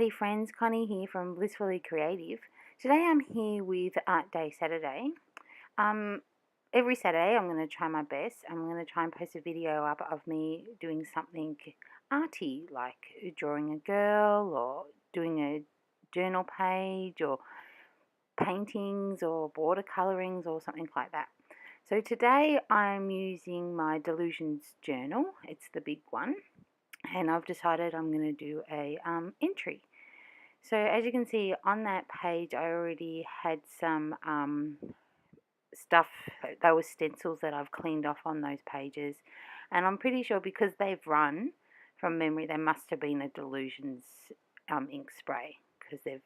Howdy friends, Connie here from Blissfully Creative. Today I'm here with Art Day Saturday. Um, every Saturday I'm going to try my best. I'm going to try and post a video up of me doing something arty, like drawing a girl or doing a journal page or paintings or watercolorings or something like that. So today I'm using my Delusions journal. It's the big one, and I've decided I'm going to do a entry. So as you can see on that page, I already had some stuff. There were stencils that I've cleaned off on those pages, and I'm pretty sure because they've run from memory, they must have been a Delusions ink spray, because they've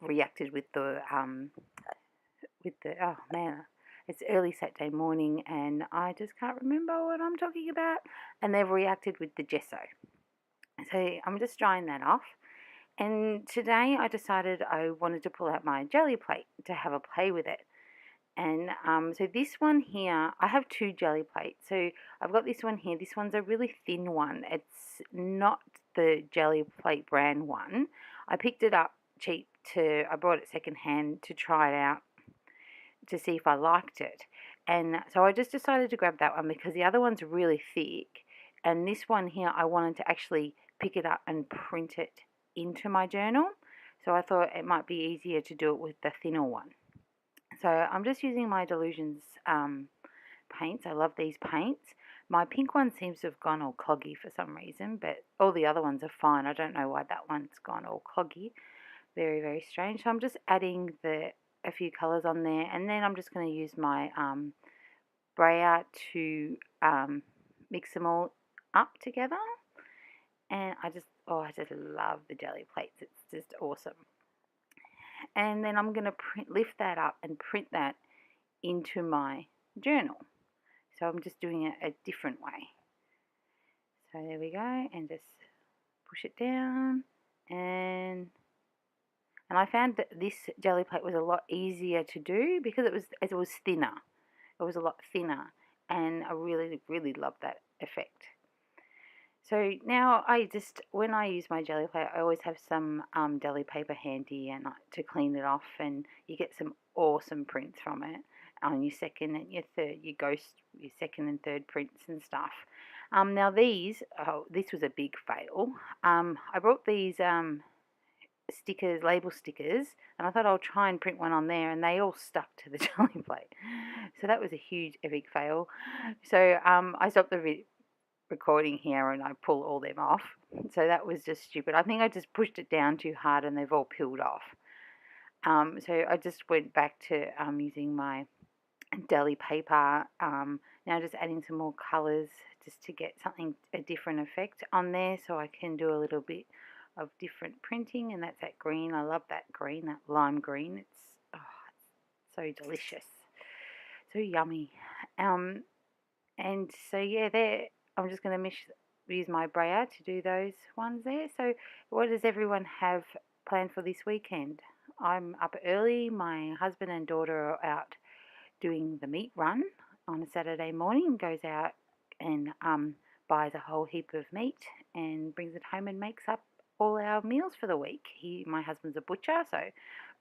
reacted with the oh man, it's early Saturday morning and I just can't remember what I'm talking about, and they've reacted with the gesso. So I'm just drying that off. And today I decided I wanted to pull out my jelly plate to have a play with it. And so this one here, I have two jelly plates. So I've got this one here. This one's a really thin one. It's not the jelly plate brand one. I picked it up cheap I bought it secondhand to try it out to see if I liked it. And so I just decided to grab that one because the other one's really thick. And this one here, I wanted to actually pick it up and print it into my journal. So I thought it might be easier to do it with the thinner one. So I'm just using my Delusions paints. I love these paints. My pink one seems to have gone all cloggy for some reason, but all the other ones are fine. I don't know why that one's gone all cloggy. Very, very strange. So I'm just adding a few colours on there, and then I'm just going to use my brayer to mix them all up together. And I just love the jelly plates. It's just awesome. And then I'm going to lift that up and print that into my journal. So I'm just doing it a different way. So there we go, and just push it down, and I found that this jelly plate was a lot easier to do because it was thinner. It was a lot thinner, and I really, really love that effect. So now when I use my jelly plate, I always have some deli paper handy and to clean it off, and you get some awesome prints from it on your second and your third, your second and third prints and stuff. Now this was a big fail. I brought these label stickers, and I thought I'll try and print one on there, and they all stuck to the jelly plate. So that was a huge epic fail. So I stopped the recording here and I pull all them off. So that was just stupid. I think I just pushed it down too hard and they've all peeled off. So I just went back to using my deli paper. Now just adding some more colours just to get a different effect on there, so I can do a little bit of different printing. And that's that green. I love that green, that lime green. It's so delicious, so yummy. And so yeah, there I'm just going to use my brayer to do those ones there. So what does everyone have planned for this weekend? I'm up early. My husband and daughter are out doing the meat run on a Saturday morning. Goes out and buys a whole heap of meat and brings it home and makes up all our meals for the week. My husband's a butcher, so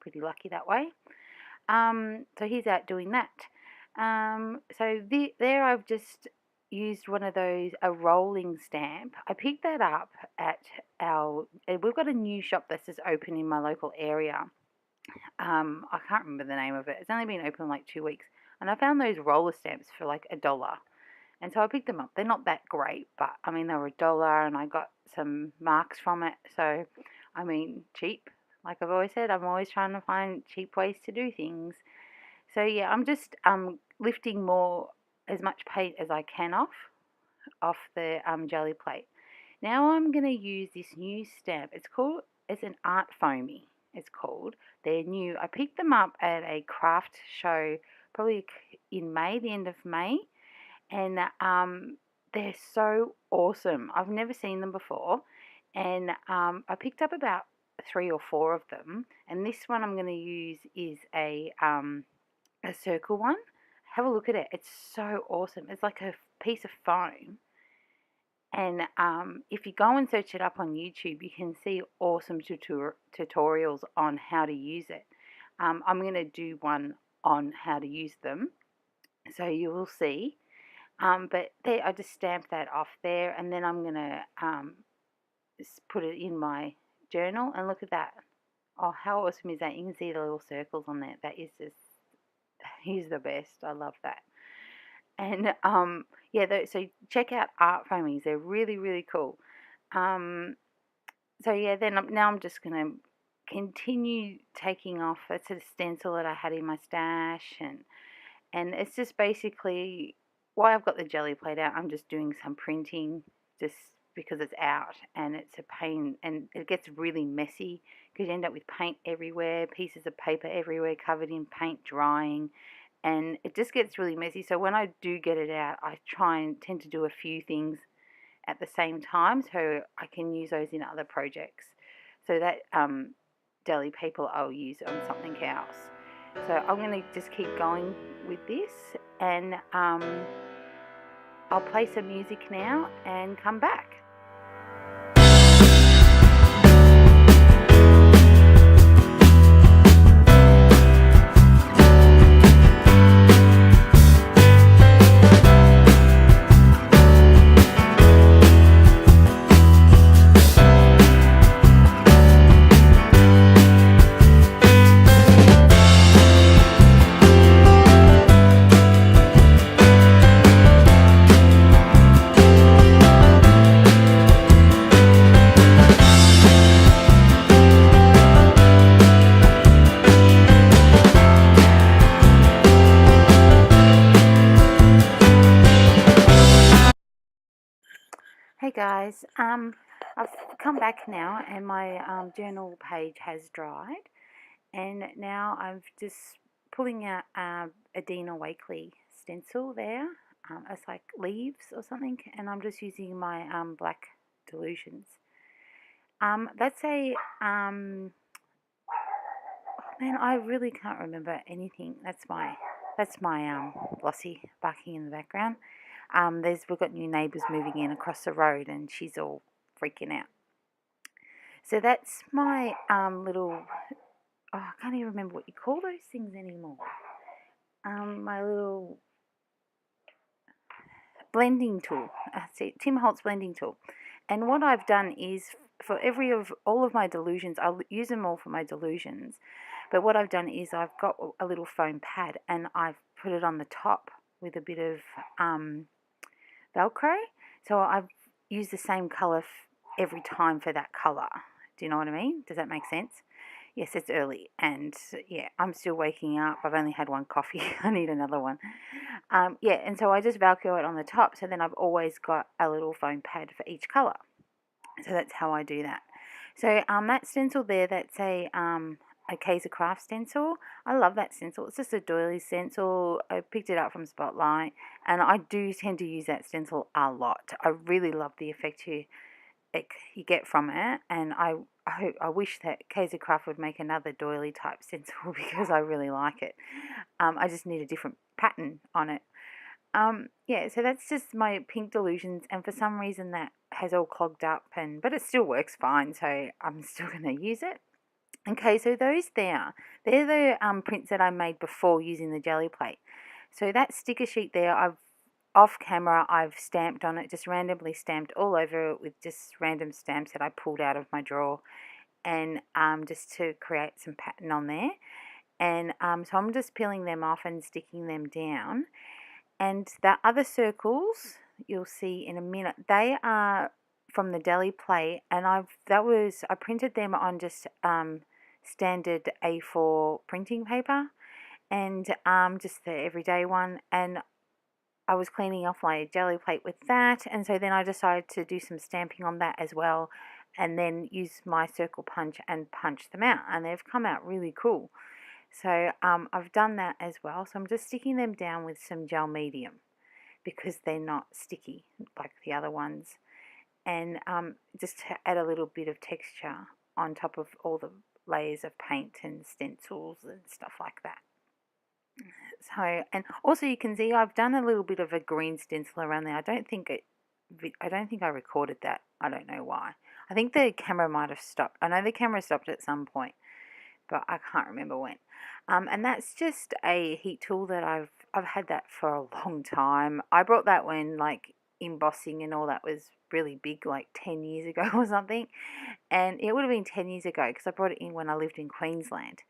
pretty lucky that way. So he's out doing that. So there I've just used one of those, a rolling stamp. I picked that up at we've got a new shop that's just open in my local area. I can't remember the name of it. It's only been open like 2 weeks. And I found those roller stamps for like $1. And so I picked them up. They're not that great, but I mean, they were $1 and I got some marks from it. So, I mean, cheap. Like I've always said, I'm always trying to find cheap ways to do things. So yeah, I'm just lifting as much paint as I can off the jelly plate. Now I'm going to use this new stamp. It's an Art Foamy. It's called. They're new. I picked them up at a craft show probably in May, the end of May, and they're so awesome. I've never seen them before, and I picked up about 3 or 4 of them, and this one I'm going to use is a circle one. Have a look at it. It's so awesome. It's like a piece of foam, And if you go and search it up on YouTube, you can see awesome tutorials on how to use it. I'm going to do one on how to use them, so you will see. But there, I just stamped that off there, and then I'm going to put it in my journal. And look at that. Oh, how awesome is that? You can see the little circles on there. That is just, he's the best. I love that. And yeah, so check out art foamings. They're really, really cool. So yeah, then now I'm just going to continue taking off. That's a stencil that I had in my stash, and it's just basically why I've got the jelly plate out. I'm just doing some printing just because it's out, and it's a pain, and it gets really messy because you end up with paint everywhere, pieces of paper everywhere covered in paint drying, and it just gets really messy. So when I do get it out, I tend to do a few things at the same time so I can use those in other projects. So that deli paper I'll use on something else. So I'm going to just keep going with this, and I'll play some music now and come back. Hey guys, I've come back now, and my journal page has dried, and now I'm just pulling out a Dina Wakley stencil there. It's like leaves or something, and I'm just using my black Delusions. That's a man, I really can't remember anything. That's my Lossie barking in the background. We've got new neighbours moving in across the road, and she's all freaking out. So that's my little, I can't even remember what you call those things anymore. My little blending tool. That's it, Tim Holtz blending tool. And what I've done is, for all of my Delusions, I'll use them all for my Delusions. But what I've done is I've got a little foam pad, and I've put it on the top with a bit of Velcro. So I've used the same colour every time for that colour. Do you know what I mean? Does that make sense? Yes, it's early, and yeah, I'm still waking up. I've only had one coffee. I need another one. Yeah, and so I just Velcro it on the top, so then I've always got a little foam pad for each colour. So that's how I do that. So that stencil there, that's a Kaiser Craft stencil. I love that stencil. It's just a doily stencil. I picked it up from Spotlight, and I do tend to use that stencil a lot. I really love the effect you get from it, and I wish that Kaiser Craft would make another doily type stencil because I really like it. I just need a different pattern on it. Yeah, so that's just my pink Delusions, and for some reason that has all clogged up, but it still works fine, so I'm still going to use it. Okay, so they're the prints that I made before using the jelly plate. So that sticker sheet there, off camera, I've stamped on it, just randomly stamped all over it with just random stamps that I pulled out of my drawer, and just to create some pattern on there. And so I'm just peeling them off and sticking them down. And the other circles you'll see in a minute, they are from the deli plate, and I printed them on just standard A4 printing paper, and just the everyday one, and I was cleaning off my jelly plate with that, and so then I decided to do some stamping on that as well, and then use my circle punch and punch them out, and they've come out really cool. So I've done that as well. So I'm just sticking them down with some gel medium because they're not sticky like the other ones, and just to add a little bit of texture on top of all the layers of paint and stencils and stuff like that. So, and also you can see I've done a little bit of a green stencil around there. I don't think it I don't think I recorded that. I don't know why. I think the camera might have stopped. I know the camera stopped at some point, but I can't remember when. And that's just a heat tool that I've had that for a long time. I brought that when like embossing and all that was really big, like 10 years ago or something. And it would have been 10 years ago because I brought it in when I lived in Queensland.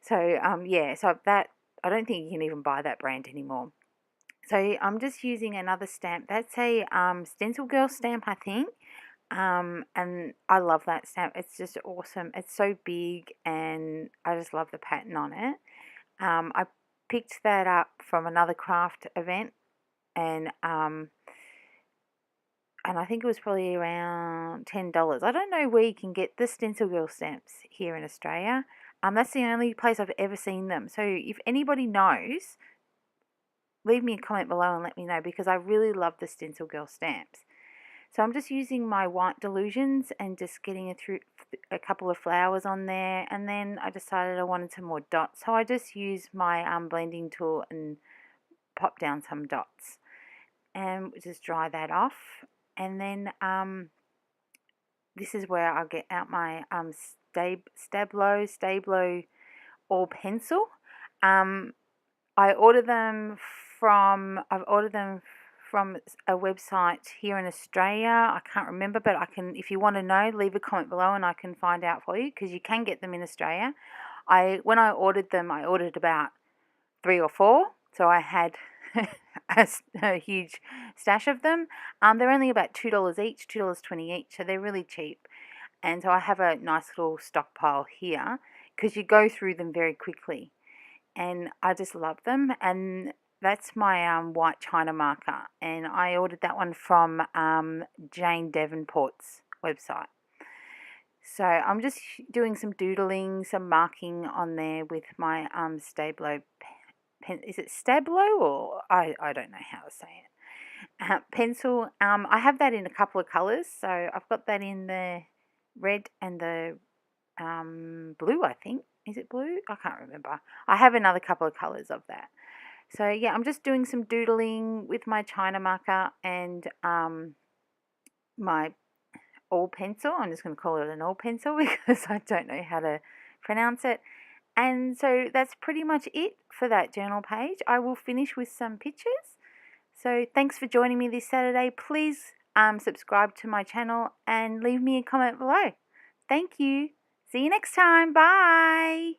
So yeah, so that I don't think you can even buy that brand anymore. So I'm just using another stamp. That's a Stencil Girl stamp, I think. And I love that stamp. It's just awesome. It's so big, and I just love the pattern on it. I picked that up from another craft event, and I think it was probably around $10. I don't know where you can get the Stencil Girl stamps here in Australia. That's the only place I've ever seen them. So if anybody knows, leave me a comment below and let me know, because I really love the Stencil Girl stamps. So I'm just using my white Delusions and just getting it through a couple of flowers on there, and then I decided I wanted some more dots, so I just used my blending tool and pop down some dots and just dry that off. And then this is where I'll get out my Stablo all pencil. I've ordered them from a website here in Australia. I can't remember, but I can, if you want to know, leave a comment below and I can find out for you, because you can get them in Australia. When I ordered them, I ordered about 3 or 4, so I had a huge stash of them. They're only about $2 each, $2.20 each, so they're really cheap. And so I have a nice little stockpile here, because you go through them very quickly. And I just love them. And that's my white China marker, and I ordered that one from Jane Davenport's website. So I'm just doing some doodling, some marking on there with my Stablo pen. Is it Stablo, or I don't know how to say it. Pencil. I have that in a couple of colours. So I've got that in the red and the blue, I think. Is it blue? I can't remember. I have another couple of colours of that. So yeah, I'm just doing some doodling with my China marker and my all pencil. I'm just going to call it an all pencil because I don't know how to pronounce it. And so that's pretty much it for that journal page. I will finish with some pictures. So thanks for joining me this Saturday. Please subscribe to my channel and leave me a comment below. Thank you. See you next time. Bye.